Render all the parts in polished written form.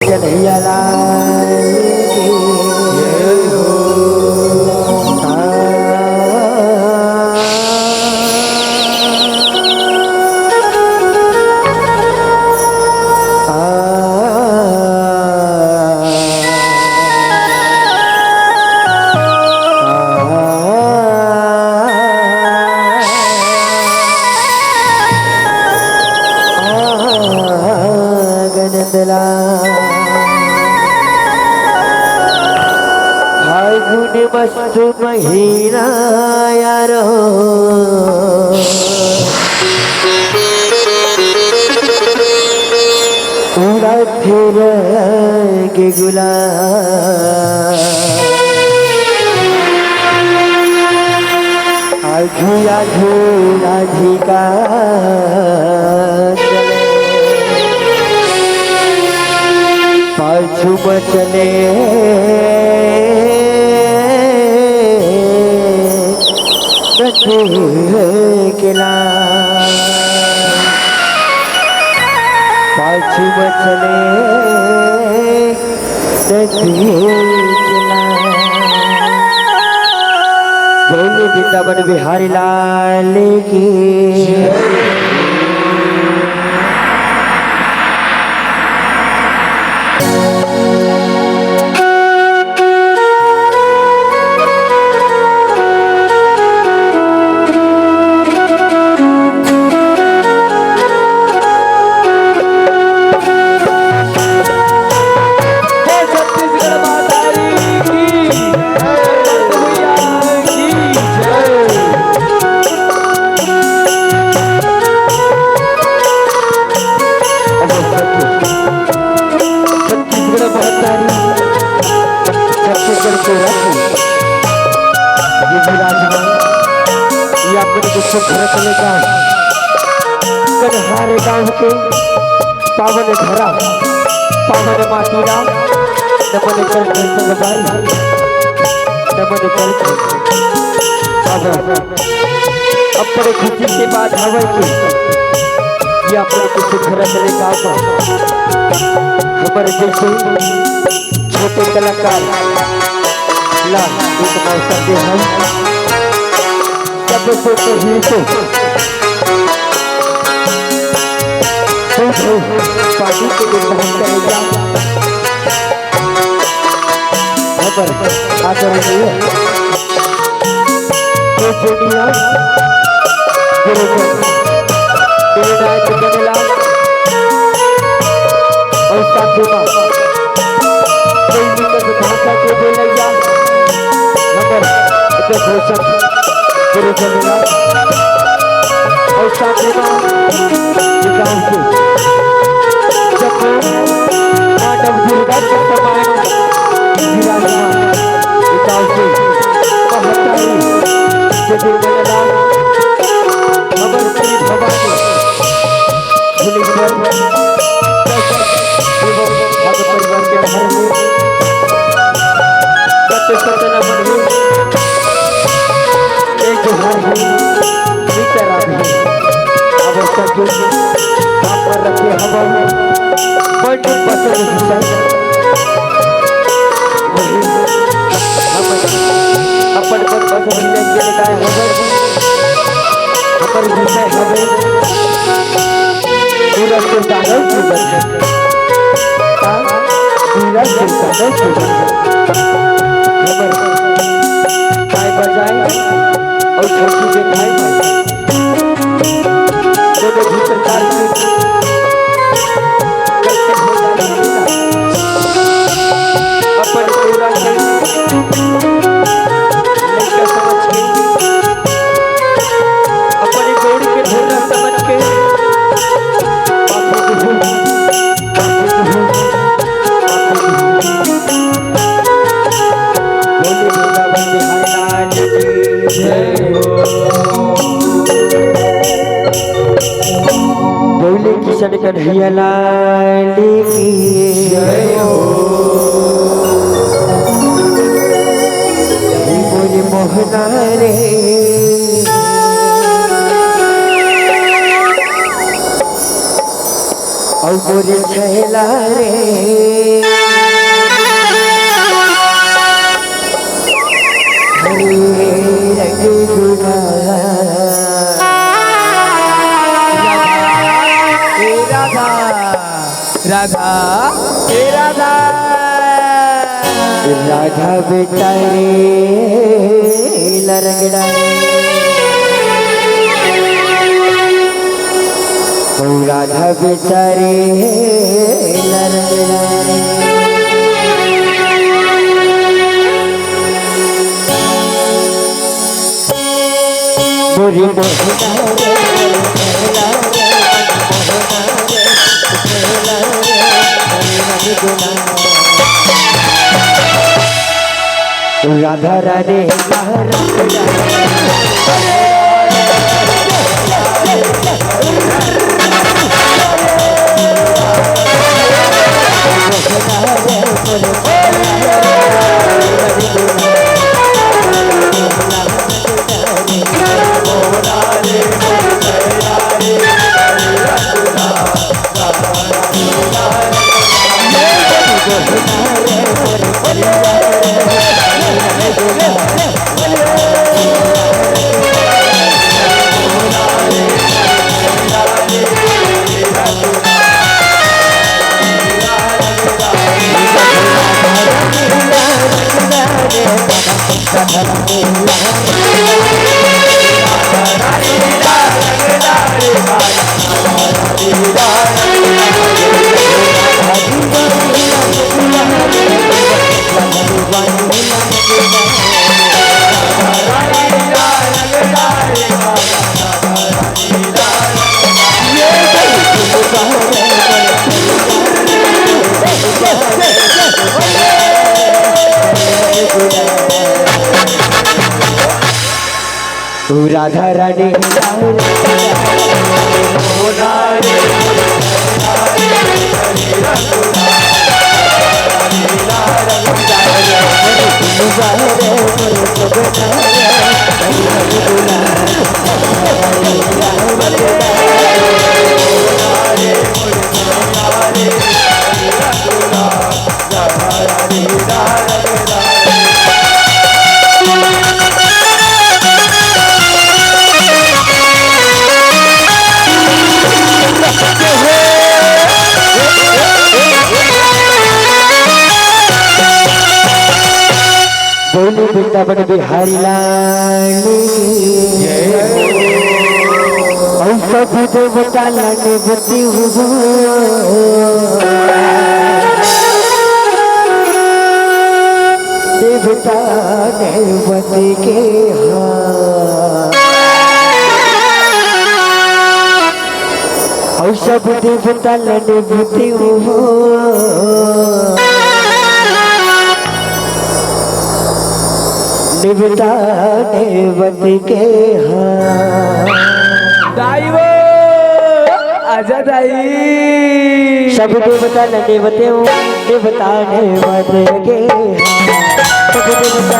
कन्हैया लाल की जय हो। मस्त महीना यारो उड़ा फिर के गुलाब झूला झूला झिका पाछू बचने किला पाछू बचने किला बोले वृंदावन बिहारी लाल की कन्हारे गाँव के पावन धरा पावन माटीरा नमन कर अपने खुशी के बाद हवा के ये अपने कुछ घर चले गाँव हमारे जैसे छोटे कलाकार ला एक मौसम दे हम जब सोचते ही तो पार्टी के लिए बहुत करेगा खबर आकर रही है तो दुनिया विनायक जगला और साथुमा कोई निकट भाषा के बोलेगा खबर तो घोषक गुरु जगला और साथुमा गाँव के मानव दुर्गा के समान विराजमान गाँव के महतारी जगला खबर श्री भवानी भुलेश्वर एवं भक्त परिवार के घर में सत्य सतना मन में एक जोहार है सीतारा भी आवश्यक पर रखे हवा बड़ पसंद अपन पर पसंद के गाय हवे अपन विषय हवे पूरा के दानव जीवन है पूरा के दानव जीवन है गाय बजाए और छोटी के गाय दोनों भी प्रकार के अपन पूरा समझ के अपनी गोड़ के धोना समझ के बोले वृंदावन बिहारी लाल की जय हो। बोले किशन कन्हैया लाल की जय हो। बोले मोहना रे और बोले छैला रे राधा राधा बेचारे लरगड़ा राधा बेचारे लरगड़ा मोरी मोहना राधा राधे राधा रानी बोली वृंदावन बिहारी लाली सब देवता लाने बती देवता देवती के हाँ सब देवता लाने बती देवता देवती के हाँ दाई वो आजा दाई सब देवता न देवते हो देवता देवते के हाँ सब देवता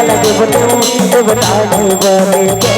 न देवते हो देवता देवते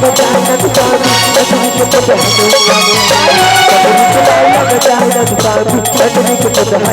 गजानन स्वामी नचनी के पद हनुमानी कबरी के लाल गजानन स्वामी नचनी के पद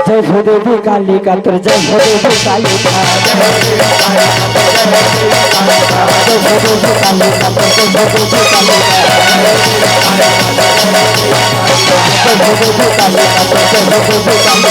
जय हो देवी काली का तर जय हो देवी काली का जय हो देवी काली का तर जय हो देवी काली का जय हो देवी काली का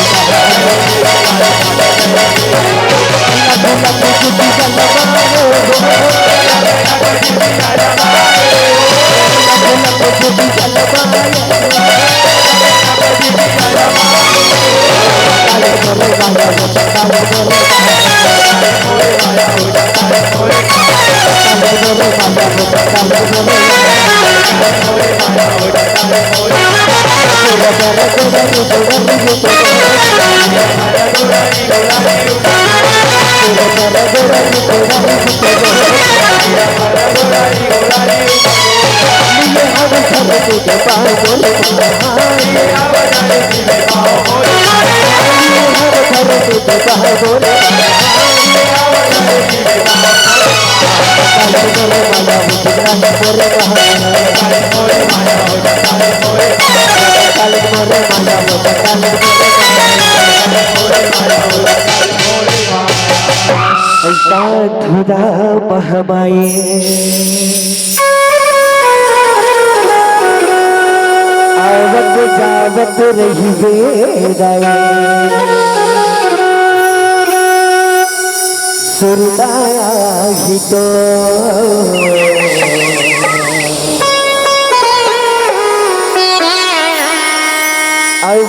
धुदा महमाए आवत जावत रही बेदाए सुरदाया ही तो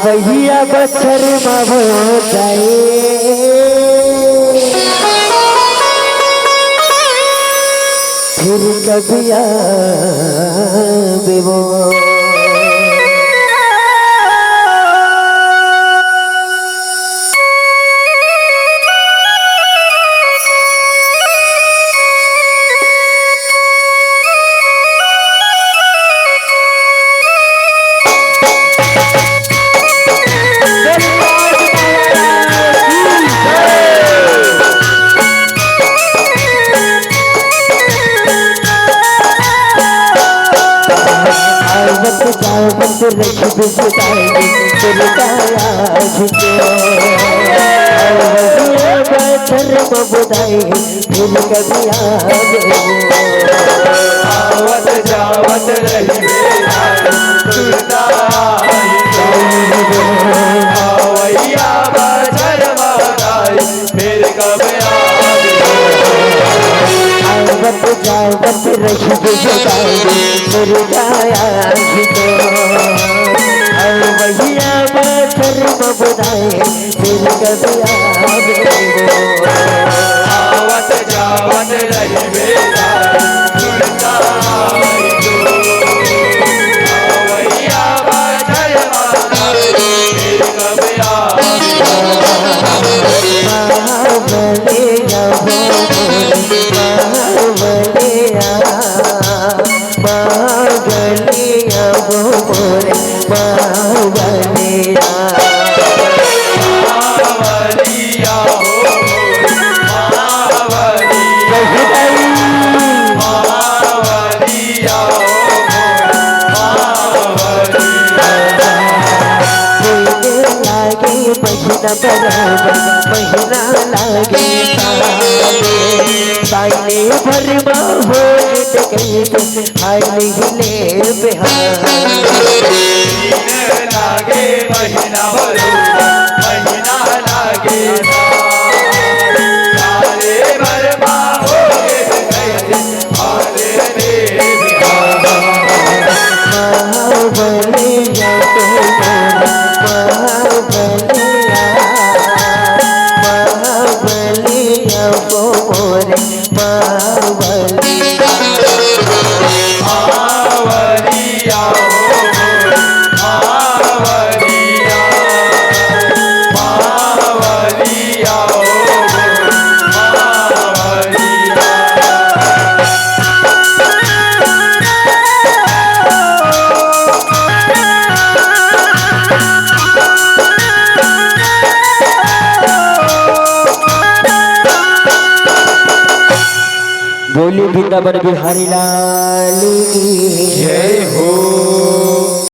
भैया बचर मावो जाए फिर कभी आवे वो आवत जावत रही आवैया बजर मदाई फिर कब आवत जावत रही मुर्गाया भैया बचर बबुदाए फिर कभी आवत जावत रही महीना लागे साइने भर हो हिले बिहार लागे महीना भर महीना लागे सारे बर्मा हो बोली वृंदावन बिहारी लाल की जय हो।